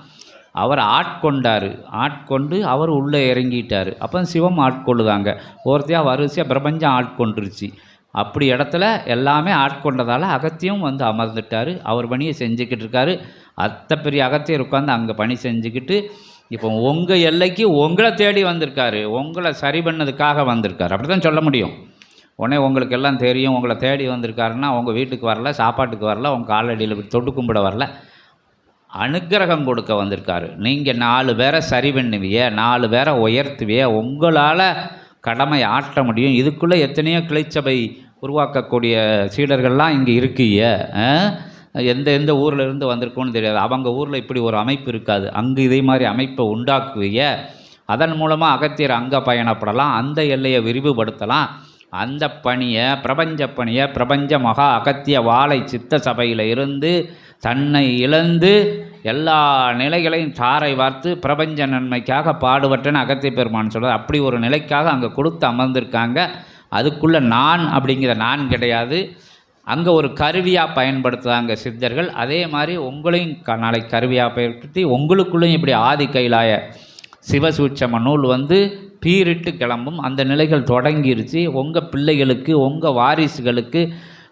அவர் ஆட்கொண்டு அவர் உள்ளே இறங்கிட்டார். அப்போ சிவம் ஆட்கொள்ளுதாங்க. ஒருத்தையாக வரிசையாக பிரபஞ்சம் ஆட்கொண்டுருச்சு. அப்படி இடத்துல எல்லாமே ஆட்கொண்டதால் அகத்தியம் அமர்ந்துட்டார். அவர் பணியை செஞ்சுக்கிட்டு இருக்காரு. அத்தை பெரிய அகத்தியர் உட்காந்து அங்கே பணி செஞ்சுக்கிட்டு இப்போ உங்கள் எல்லைக்கு உங்களை தேடி வந்திருக்காரு, உங்களை சரி பண்ணதுக்காக வந்திருக்காரு, அப்படி தான் சொல்ல முடியும். உடனே உங்களுக்கு எல்லாம் தெரியும், உங்களை தேடி வந்திருக்காருன்னா உங்கள் வீட்டுக்கு வரல, சாப்பாட்டுக்கு வரல, உங்கள் காலடியில் தொட்டு கும்பிட வரல, அனுக்கிரகம் கொடுக்க வந்திருக்காரு. நீங்கள் 4 பேரை சரி பண்ணுவிய, 4 பேரை உயர்த்துவிய, உங்களால் கடமை ஆற்ற முடியும். இதுக்குள்ளே எத்தனையோ கிளைச்சபை உருவாக்கக்கூடிய சீடர்கள்லாம் இங்கே இருக்கீங்க. எந்த ஊரில் இருந்து வந்திருக்கோன்னு தெரியாது. அவங்க ஊரில் இப்படி ஒரு அமைப்பு இருக்காது, அங்கே இதே மாதிரி அமைப்பை உண்டாக்குவிய. அதன் மூலமாக அகத்தியர் அங்கே பயணப்படலாம், அந்த எல்லையை விரிவுபடுத்தலாம். அந்த பணியை, பிரபஞ்ச பணியை, பிரபஞ்ச மகா அகத்திய வாழை சித்த சபையில் இருந்து தன்னை இழந்து எல்லா நிலைகளையும் தாரை வார்த்து பிரபஞ்ச நன்மைக்காக பாடுபட்டேன்னு அகத்திய பெருமான் சொல்கிறார். அப்படி ஒரு நிலைக்காக அங்கே கொடுத்து அமர்ந்திருக்காங்க. அதுக்குள்ளே நான் அப்படிங்கிற நான் கிடையாது, அங்கே ஒரு கருவியாக பயன்படுத்துகிறாங்க சித்தர்கள். அதே மாதிரி உங்களையும் நாளைக்கு கருவியாக பயன்படுத்தி உங்களுக்குள்ளேயும் இப்படி ஆதி கைலாய சிவசூட்சம நூல் வந்து பீரிட்டு கிளம்பும். அந்த நிலைகள் தொடங்கிருச்சு. உங்கள் பிள்ளைகளுக்கு, உங்கள் வாரிசுகளுக்கு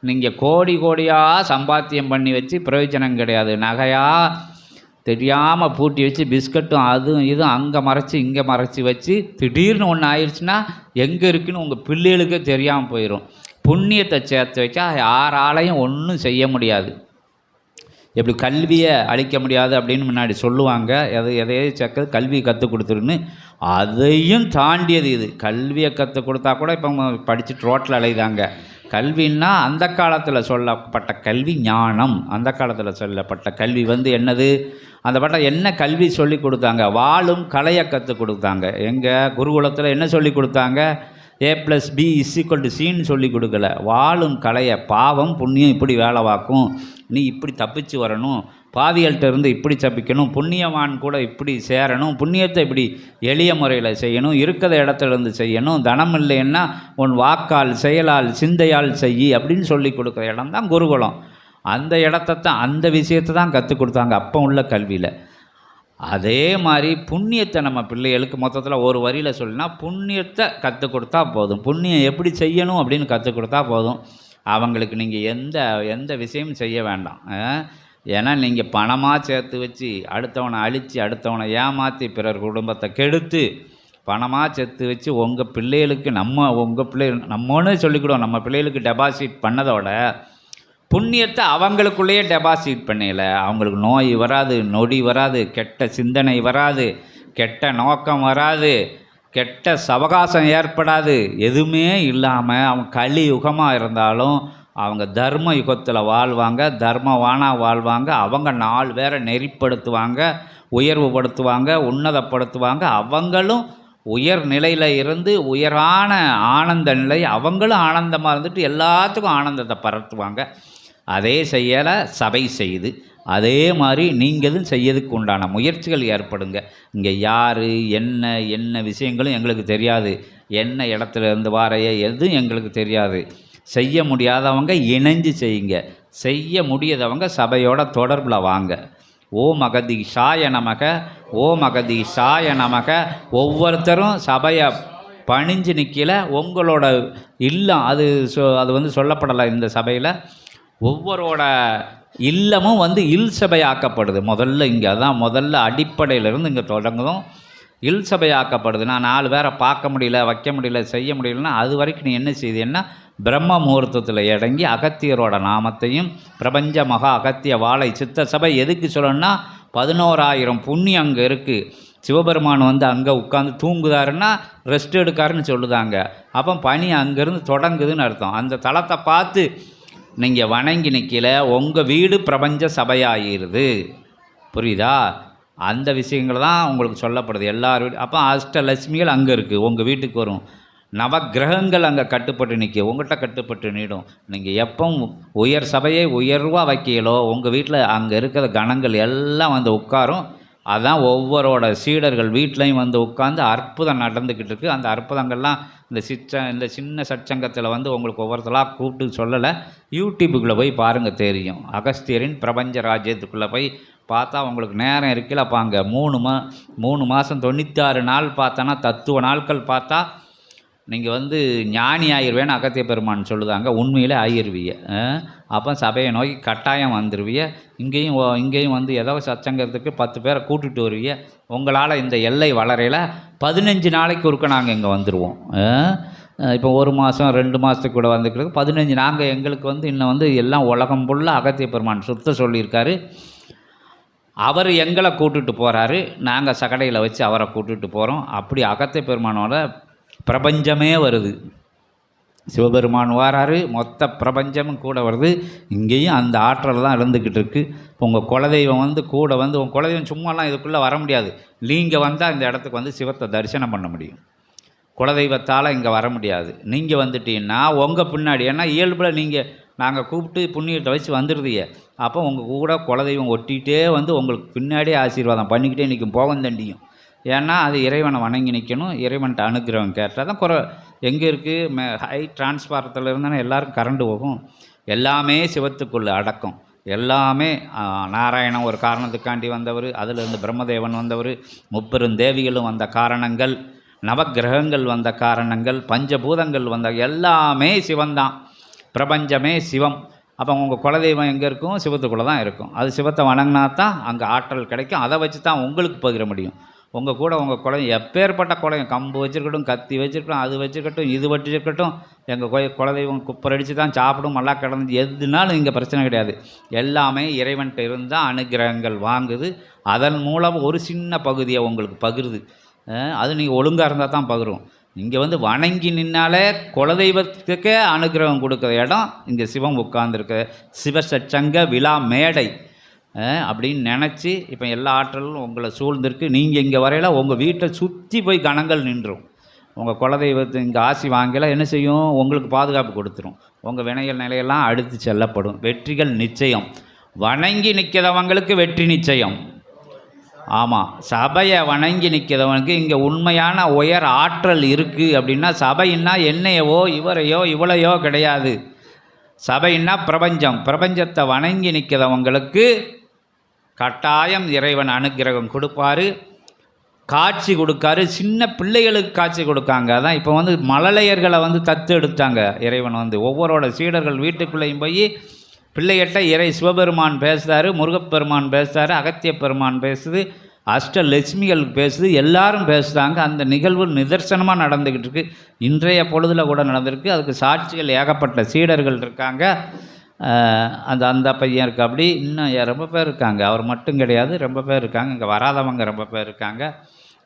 நீங்கள் கோடி கோடியாக சம்பாத்தியம் பண்ணி வச்சு பிரயோஜனம் கிடையாது. நகையாக தெரியாமல் பூட்டி வச்சு பிஸ்கட்டும் அதுவும் இதுவும் அங்கே மறைச்சி இங்கே மறைச்சி வச்சு திடீர்னு ஒன்று ஆயிடுச்சுன்னா எங்கே இருக்குதுன்னு உங்கள் பிள்ளைகளுக்கே தெரியாமல் போயிடும். புண்ணியத்தை சேர்த்து வச்சா யாராலையும் ஒன்றும் செய்ய முடியாது. எப்படி கல்வியை அழிக்க முடியாது அப்படின்னு முன்னாடி சொல்லுவாங்க, எதையே சேர்க்க கல்வியை கற்றுக் கொடுத்துருன்னு. அதையும் தாண்டியது இது. கல்வியை கற்றுக் கொடுத்தா கூட இப்போ படிச்சுட்டு ரோட்டில் அலைதாங்க. கல்வின்னா அந்த காலத்தில் சொல்லப்பட்ட கல்வி ஞானம். அந்த காலத்தில் சொல்லப்பட்ட கல்வி வந்து என்னது? அந்த பட்டம் என்ன கல்வி சொல்லி கொடுத்தாங்க? வாழும் கலையை கற்றுக் கொடுத்தாங்க. எங்கள் குருகுலத்தில் என்ன சொல்லி கொடுத்தாங்க? A+B=Cன்னு சொல்லி கொடுக்கல. வாழும் கலையை, பாவம் புண்ணியம் இப்படி வேலை வாக்கும், நீ இப்படி தப்பிச்சு வரணும், பாவிகள்கிட்ட இருந்து இப்படி தப்பிக்கணும், புண்ணியவான் கூட இப்படி சேரணும், புண்ணியத்தை இப்படி எளிய முறையில் செய்யணும், இருக்கிற இடத்துலேருந்து செய்யணும், தனம் இல்லைன்னா உன் வாக்கால் செயலால் சிந்தையால் செய்யி அப்படின்னு சொல்லி கொடுக்குற இடம் தான் குருகுலம். அந்த இடத்தான், அந்த விஷயத்தை தான் கற்றுக் கொடுத்தாங்க அப்போ உள்ள கல்வியில். அதே மாதிரி புண்ணியத்தை நம்ம பிள்ளைகளுக்கு மொத்தத்தில் ஒரு வரியில் சொல்லினா புண்ணியத்தை கற்றுக் கொடுத்தா போதும். புண்ணியம் எப்படி செய்யணும் அப்படின்னு கற்றுக் கொடுத்தா போதும். அவங்களுக்கு நீங்கள் எந்த விஷயமும் செய்ய வேண்டாம். ஏன்னா நீங்கள் பணமாக சேர்த்து வச்சு அடுத்தவனை அழித்து அடுத்தவனை ஏமாற்றி பிறர் குடும்பத்தை கெடுத்து பணமாக சேர்த்து வச்சு உங்கள் பிள்ளைகளுக்கு நம்மன்னு சொல்லிக்கிடுவோம், நம்ம பிள்ளைகளுக்கு டெபாசிட் பண்ணதோட புண்ணியத்தை அவங்களுக்குள்ளேயே டெபாசிட் பண்ணல. அவங்களுக்கு நோய் வராது, நொடி வராது, கெட்ட சிந்தனை வராது, கெட்ட நோக்கம் வராது, கெட்ட சவகாசம் ஏற்படாது. எதுவுமே இல்லாமல் அவங்க கலி யுகமாக இருந்தாலும் அவங்க தர்ம யுகத்தில் வாழ்வாங்க, தர்மவானாக வாழ்வாங்க. அவங்க 4 பேரை நெறிப்படுத்துவாங்க, உயர்வுபடுத்துவாங்க, உன்னதப்படுத்துவாங்க. அவங்களும் உயர் நிலையில் இருந்து உயரான ஆனந்த நிலை, அவங்களும் ஆனந்தமாக இருந்துட்டு எல்லாத்துக்கும் ஆனந்தத்தை பரத்துவாங்க. அதே செய்யலை சபை செய்யுது. அதே மாதிரி நீங்களும் செய்யறதுக்கு உண்டான முயற்சிகள் ஏற்படுங்க. இங்கே யார் என்ன விஷயங்களும் எங்களுக்கு தெரியாது, என்ன இடத்துல இருந்து வாரைய எதுவும் எங்களுக்கு தெரியாது. செய்ய முடியாதவங்க இணைஞ்சு செய்யுங்க, செய்ய முடியாதவங்க சபையோட தொடர்பில் வாங்க. ஓம் அகதீஷாய நமக, ஓம் அகதீஷாய நமக. ஒவ்வொருத்தரும் சபையை பணிஞ்சு நிற்கல, உங்களோட இல்லம் அது வந்து சொல்லப்படலை இந்த சபையில். ஒவ்வொருவோட இல்லமும் வந்து இல் சபையாக்கப்படுது. முதல்ல இங்கே அதான் முதல்ல அடிப்படையிலேருந்து இங்கே தொடங்குதும். இல் சபையாக்கப்படுது. நான் 4 பேரை பார்க்க முடியல, வைக்க முடியல, செய்ய முடியலன்னா அது வரைக்கும் நீ என்ன செய்தேன்னா பிரம்ம முகூர்த்தத்தில் இறங்கி அகத்தியரோட நாமத்தையும் பிரபஞ்ச மகா அகத்திய வாழை சித்த சபை எதுக்கு சொல்லணும்னா 11,000 புண்ணியம் அங்கே இருக்குது. சிவபெருமான் வந்து அங்கே உட்காந்து தூங்குதாருன்னா ரெஸ்ட் எடுக்காருன்னு சொல்லுதாங்க. அப்போ பணி அங்கேருந்து தொடங்குதுன்னு அர்த்தம். அந்த தளத்தை பார்த்து நீங்கள் வணங்கி நிற்கல, உங்கள் வீடு பிரபஞ்ச சபையாகிடுது. புரியுதா? அந்த விஷயங்கள் தான் உங்களுக்கு சொல்லப்படுது எல்லார் வீடு. அப்போ அஷ்டலட்சுமிகள் அங்கே இருக்குது, உங்கள் வீட்டுக்கு வரும். நவக்கிரகங்கள் அங்கே கட்டுப்பட்டு நிற்க, உங்கள்கிட்ட கட்டுப்பட்டு நீடும். நீங்கள் எப்பவும் உயர் சபையை உயர்வாக வைக்கலோ உங்கள் வீட்டில் அங்கே இருக்கிற கணங்கள் எல்லாம் வந்து உட்காரும். அதுதான் ஒவ்வொருவோட சீடர்கள் வீட்லையும் வந்து உட்காந்து அற்புதம் நடந்துக்கிட்டு இருக்குது. அந்த அற்புதங்கள்லாம் இந்த சின்ன சற்சங்கத்தில் வந்து உங்களுக்கு ஒவ்வொருத்தலாக கூப்பிட்டு சொல்லலை. யூடியூப்புக்குள்ளே போய் பாருங்கள், தெரியும். அகஸ்தியரின் பிரபஞ்ச ராஜ்யத்துக்குள்ளே போய் பார்த்தா உங்களுக்கு நேரம் இருக்குல்ல. அப்போ அங்கே 3 மாதம் 96 நாள் பார்த்தோன்னா தத்துவ நாட்கள் பார்த்தா நீங்கள் வந்து ஞானி ஆகிருவேன்னு அகத்திய பெருமான் சொல்லுதாங்க. உண்மையிலே ஆகிருவிய. அப்போ சபையை நோக்கி கட்டாயம் வந்துடுவிய. இங்கேயும் வந்து ஏதோ சச்சங்கத்துக்கு 10 பேரை கூட்டுட்டு வருவிய. உங்களால் இந்த எல்லை வளரையில் 15 நாளைக்கு ஒருக்க நாங்கள் இங்கே வந்துடுவோம். இப்போ 1 மாதம் 2 மாதத்துக்கு கூட வந்துக்கிறது 15 நாங்கள் எங்களுக்கு வந்து இன்னும் வந்து எல்லாம் உலகம் ஃபுல்லாக அகத்திய பெருமான் சுத்த சொல்லியிருக்காரு. அவர் எங்களை கூட்டுட்டு போகிறாரு, நாங்கள் சகடையில் வச்சு அவரை கூட்டுட்டு போகிறோம். அப்படி அகத்திய பெருமானோட பிரபஞ்சமே வருது. சிவபெருமான் வாராரு, மொத்த பிரபஞ்சமும் கூட வருது. இங்கேயும் அந்த ஆற்றல் தான் இருந்துக்கிட்டு இருக்குது. இப்போ உங்கள் குலதெய்வம் வந்து கூட வந்து உங்கள் குலதெய்வம் சும்மாலாம் இதுக்குள்ளே வர முடியாது. நீங்கள் வந்தால் இந்த இடத்துக்கு வந்து சிவத்தை தரிசனம் பண்ண முடியும். குலதெய்வத்தால் இங்கே வர முடியாது. நீங்கள் வந்துட்டீங்கன்னா உங்கள் பின்னாடி, ஏன்னா இயல்பில் நாங்கள் கூப்பிட்டு புண்ணியத்தை வச்சு வந்துடுதிய. அப்போ உங்கள் கூட குலதெய்வம் ஒட்டிகிட்டே வந்து உங்களுக்கு பின்னாடியே ஆசீர்வாதம் பண்ணிக்கிட்டே நிற்கும், போகம் தண்டியும். ஏன்னா அது இறைவனை வணங்கி நிற்கணும், இறைவன்ட்ட அனுகிரகம் கேட்டால் தான் எங்கே இருக்குது ஹை டிரான்ஸ்பாரத்தில் இருந்தானே எல்லாருக்கும் கரண்டு போகும். எல்லாமே சிவத்துக்குள்ளே அடக்கம். எல்லாமே நாராயணன் ஒரு காரணத்துக்காண்டி வந்தவர், அதிலிருந்து பிரம்மதேவன் வந்தவர், முப்பெருந்தேவிகளும் வந்த காரணங்கள், நவக்கிரகங்கள் வந்த காரணங்கள், பஞ்சபூதங்கள் வந்த எல்லாமே சிவந்தான். பிரபஞ்சமே சிவம். அப்போ உங்கள் குலதெய்வம் எங்கே இருக்கும்? சிவத்துக்குள்ளே தான் இருக்கும். அது சிவத்தை வணங்கினா தான் அங்கே ஆற்றல் கிடைக்கும். அதை வச்சு தான் உங்களுக்கு பகிர முடியும். உங்கள் கூட உங்கள் குலதெய்வம் எப்பேற்பட்ட குலதெய்வம், கம்பு வச்சுருக்கட்டும், கத்தி வச்சுருக்கட்டும், அது வச்சுருக்கட்டும், இது வச்சுருக்கட்டும், எங்கள் குலதெய்வம் குப்பரடிச்சு தான் சாப்பிடும், நல்லா கிடந்து எதுனாலும் இங்கே பிரச்சனை கிடையாது. எல்லாமே இறைவன்கிட்ட இருந்தால் அனுகிரகங்கள் வாங்குது. அதன் மூலம் ஒரு சின்ன பகுதியை உங்களுக்கு பகிருது. அது நீங்கள் ஒழுங்காக இருந்தால் தான் பகிரும். இங்கே வந்து வணங்கி நின்னாலே குலதெய்வத்துக்கே அனுகிரகம் கொடுக்குற இடம் இங்கே சிவம் உட்கார்ந்துருக்க சிவசச்சங்க விழா மேடை அப்படின்னு நினச்சி இப்போ எல்லா ஆற்றலும் உங்களை சூழ்ந்திருக்கு. நீங்கள் இங்கே வரையில் உங்கள் வீட்டை சுற்றி போய் கணங்கள் நின்றும். உங்கள் குலதெய்வத்தை இங்கே ஆசி வாங்கல என்ன செய்யும்? உங்களுக்கு பாதுகாப்பு கொடுத்துரும். உங்கள் வினைகள் நிலையெல்லாம் அடுத்து செல்லப்படும். வெற்றிகள் நிச்சயம். வணங்கி நிற்கிறவங்களுக்கு வெற்றி நிச்சயம். ஆமாம், சபையை வணங்கி நிற்கிறவனுக்கு இங்கே உண்மையான உயர் ஆற்றல் இருக்குது. அப்படின்னா சபைன்னா என்னையவோ இவரையோ இவளையோ கிடையாது. சபைன்னா பிரபஞ்சம். பிரபஞ்சத்தை வணங்கி நிற்கிறவங்களுக்கு கட்டாயம் இறைவன் அனுகிரகம் கொடுப்பார், காட்சி கொடுக்காரு. சின்ன பிள்ளைகளுக்கு காட்சி கொடுக்காங்க. அதான் இப்போ வந்து மழலையர்களை வந்து தத்து எடுத்தாங்க இறைவன் வந்து. ஒவ்வொருட சீடர்கள் வீட்டுக்குள்ளேயும் போய் பிள்ளைகிட்ட இறை சிவபெருமான் பேசுகிறாரு, முருகப்பெருமான் பேசுகிறாரு, அகத்திய பெருமான் பேசுது, அஷ்டலட்சுமிகள் பேசுது, எல்லாரும் பேசுகிறாங்க. அந்த நிகழ்வு நிதர்சனமாக நடந்துக்கிட்டு இருக்குது. இன்றைய பொழுதில் கூட நடந்திருக்கு. அதுக்கு சாட்சிகள் ஏகப்பட்ட சீடர்கள் இருக்காங்க. அந்த பையன் இருக்கு. அப்படி இன்னும் ரொம்ப பேர் இருக்காங்க. அவர் மட்டும் கிடையாது, ரொம்ப பேர் இருக்காங்க. இங்கே வராதவங்க ரொம்ப பேர் இருக்காங்க.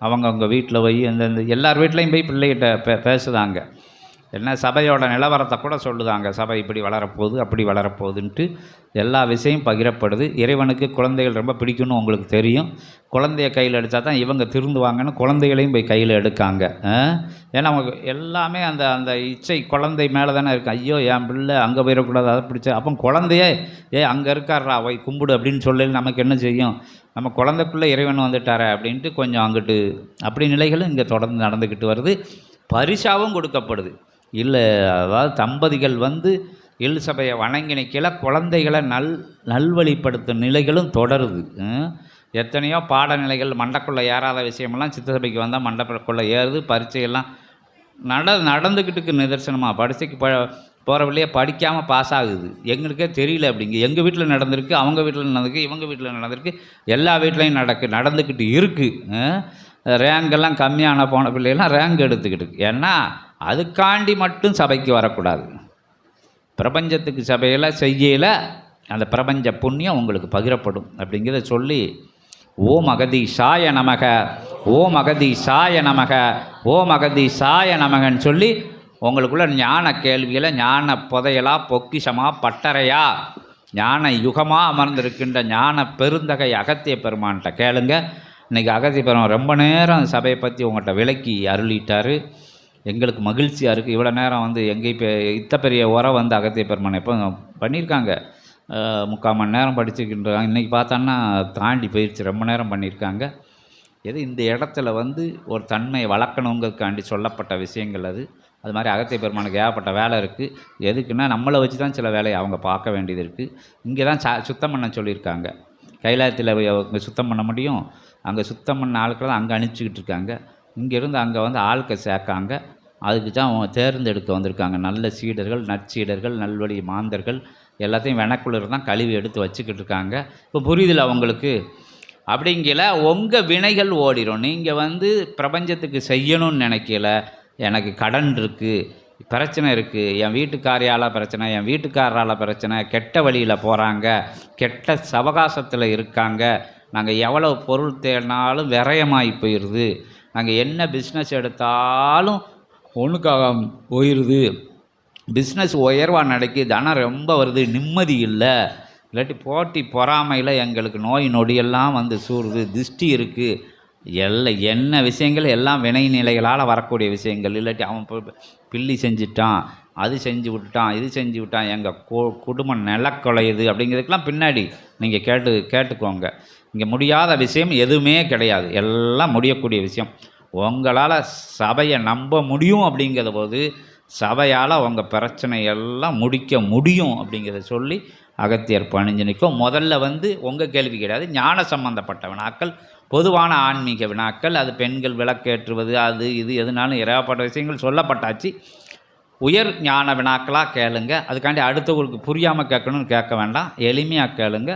அவங்க வீட்டில் போய் இந்த எல்லார் வீட்லேயும் போய் பிள்ளைகிட்ட பேசுதாங்க. என்ன சபையோட நிலவரத்தை கூட சொல்லுதாங்க. சபை இப்படி வளரப்போகுது, அப்படி வளரப்போகுதுன்ட்டு எல்லா விஷயம் பகிரப்படுது. இறைவனுக்கு குழந்தைகள் ரொம்ப பிடிக்கும்னு உங்களுக்கு தெரியும். குழந்தைய கையில் எடுத்தால் தான் இவங்க திருந்துவாங்கன்னு குழந்தைகளையும் போய் கையில் எடுக்காங்க. ஏன்னா அவங்க எல்லாமே அந்த இச்சை குழந்தை மேலே தானே இருக்குது. ஐயோ என் பிள்ளை அங்கே போயிடக்கூடாது, அதை பிடிச்ச அப்போ குழந்தையே அங்கே இருக்காரா போய் கும்பிடு அப்படின்னு சொல்லி நமக்கு என்ன செய்யும்? நம்ம குழந்தைக்குள்ளே இறைவன் வந்துட்டாரே அப்படின்ட்டு கொஞ்சம் அங்கிட்டு அப்படி நிலைகளும் இங்கே தொடர்ந்து நடந்துக்கிட்டு வருது. பரிசாவும் கொடுக்கப்படுது. இல்லை அதாவது தம்பதிகள் வந்து எள் சபையை வணங்கி நிற்கல குழந்தைகளை நல்வழிப்படுத்தும் நிலைகளும் தொடருது. எத்தனையோ பாடநிலைகள் மண்டக்குள்ளே ஏறாத விஷயமெல்லாம் சித்தசபைக்கு வந்தால் மண்டக்குள்ளே ஏறுது. பரீட்சையெல்லாம் நடந்துக்கிட்டுக்கு நிதர்சனமாக பரீட்சைக்கு போகிற வழியே படிக்காமல் பாஸ் ஆகுது. எங்களுக்கே தெரியல. அப்படிங்க எங்கள் வீட்டில் நடந்திருக்கு, அவங்க வீட்டில் நடந்திருக்கு, இவங்க வீட்டில் நடந்திருக்கு, எல்லா வீட்லேயும் நடந்துக்கிட்டு இருக்குது. ரேங்கெல்லாம் கம்மியான போன பிள்ளைகள்லாம் ரேங்க் எடுத்துக்கிட்டு இருக்கு. ஏன்னா அதுக்காண்டி மட்டும் சபைக்கு வரக்கூடாது. பிரபஞ்சத்துக்கு சபையில் செய்யல அந்த பிரபஞ்ச புண்ணியம் உங்களுக்கு பகிரப்படும் அப்படிங்கிறத சொல்லி ஓம் அகதீஷாய நமக, ஓம் அகதீஷாய நமக, ஓம் அகதீஷாய நமகன்னு சொல்லி உங்களுக்குள்ள ஞான கேள்விகளை ஞான புதையலாக பொக்கிஷமாக பட்டறையா ஞான யுகமாக அமர்ந்திருக்கின்ற ஞான பெருந்தகை அகத்திய பெருமான்கிட்ட கேளுங்க. இன்றைக்கி அகத்திய பெருமான் ரொம்ப நேரம் சபையை பற்றி உங்கள்கிட்ட விளக்கி அருளிட்டார். எங்களுக்கு மகிழ்ச்சியாக இருக்குது. இவ்வளோ நேரம் வந்து இப்போ இத்த பெரிய உரை வந்து அகத்திய பெருமான் எப்போ பண்ணியிருக்காங்க, 3/4 மணி நேரம் படிச்சுக்கின்றாங்க. இன்றைக்கி பார்த்தோன்னா தாண்டி போயிடுச்சு, ரொம்ப நேரம் பண்ணியிருக்காங்க. எது இந்த இடத்துல வந்து ஒரு தன்மையை வளர்க்கணுங்கிறதுக்காண்டி சொல்லப்பட்ட விஷயங்கள் அது மாதிரி அகத்திய பெருமானுக்கு ஏகப்பட்ட வேலை இருக்குது. எதுக்குன்னா நம்மளை வச்சு தான் சில வேலையை அவங்க பார்க்க வேண்டியது இருக்குது. இங்கே தான் சுத்தம் பண்ண சொல்லியிருக்காங்க. கைலாயத்தில் அவங்க சுத்தம் பண்ண முடியும். அங்கே சுத்தம் பண்ண ஆட்களை தான் அங்கே அனுப்பிச்சிக்கிட்டு இருக்காங்க. இங்கேருந்து அங்கே வந்து ஆட்கள் சேர்க்காங்க. அதுக்கு தான் அவங்க தேர்ந்தெடுக்க வந்திருக்காங்க. நல்ல சீடர்கள், நற்சீடர்கள், நல்வழி மாந்தர்கள் எல்லாத்தையும் வெனக்குள்ளர் தான் கழுவி எடுத்து வச்சுக்கிட்டு இருக்காங்க. இப்போ புரியுதில்ல அவங்களுக்கு? அப்படிங்கல உங்கள் வினைகள் ஓடிடும். நீங்கள் வந்து பிரபஞ்சத்துக்கு செய்யணும்னு நினைக்கல. எனக்கு கடன் இருக்குது, பிரச்சனை இருக்குது, என் வீட்டுக்காரியால் பிரச்சனை, என் வீட்டுக்காரரால் பிரச்சனை, கெட்ட வழியில் போகிறாங்க, கெட்ட சவகாசத்தில் இருக்காங்க, நாங்கள் எவ்வளோ பொருள் தேடினாலும் விரயமாகி போயிடுது, நாங்கள் என்ன பிஸ்னஸ் எடுத்தாலும் ஒன்றுக்காக போயிடுது, பிஸ்னஸ் உயர்வாக நடக்குது, தனம் ரொம்ப வருது, நிம்மதி இல்லை, இல்லாட்டி போட்டி பொறாமையில் எங்களுக்கு நோய் நொடியெல்லாம் வந்து சூடுது, திருஷ்டி இருக்குது, என்ன விஷயங்கள் எல்லாம் வினை நிலைகளால் வரக்கூடிய விஷயங்கள். இல்லாட்டி அவன் பில்லி செஞ்சிட்டான், அது செஞ்சு விட்டுட்டான், இது செஞ்சு விட்டான், எங்கள் குடும்பம் நிலக்குலையுது அப்படிங்கிறதுக்கெலாம் பின்னாடி நீங்கள் கேட்டுக்கோங்க. இங்கே முடியாத விஷயம் எதுவுமே கிடையாது, எல்லாம் முடியக்கூடிய விஷயம். உங்களால் சபையை நம்ப முடியும் அப்படிங்கிற போது சபையால் உங்கள் பிரச்சனை எல்லாம் முடிக்க முடியும் அப்படிங்கிறத சொல்லி அகத்தியர் பணிஞ்சு நிற்கும். முதல்ல வந்து உங்கள் கேள்வி கிடையாது, ஞான சம்பந்தப்பட்ட வினாக்கள், பொதுவான ஆன்மீக வினாக்கள், அது பெண்கள் விளக்கேற்றுவது, அது இது எதுனாலும் ஏகப்பட்ட விஷயங்கள் சொல்லப்பட்டாச்சு. உயர் ஞான வினாக்களாக கேளுங்க. அதுக்காண்டி அடுத்தவங்களுக்கு புரியாமல் கேட்கணும்னு கேட்க வேண்டாம், எளிமையாக கேளுங்க.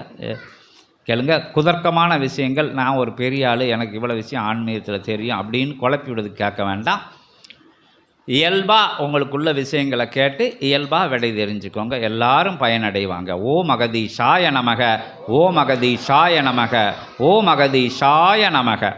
குதர்க்கமான விஷயங்கள், நான் ஒரு பெரிய ஆள், எனக்கு இவ்வளோ விஷயம் ஆன்மீகத்தில் தெரியும் அப்படின்னு குழப்பி விடுறது கேட்க வேண்டாம். இயல்பாக உங்களுக்குள்ள விஷயங்களை கேட்டு இயல்பாக விடை தெரிஞ்சுக்கோங்க. எல்லாரும் பயனடைவாங்க. ஓம் அகதீஷாய நமக, ஓம் அகதீஷாய நமக, ஓம் அகதீஷாய நமக.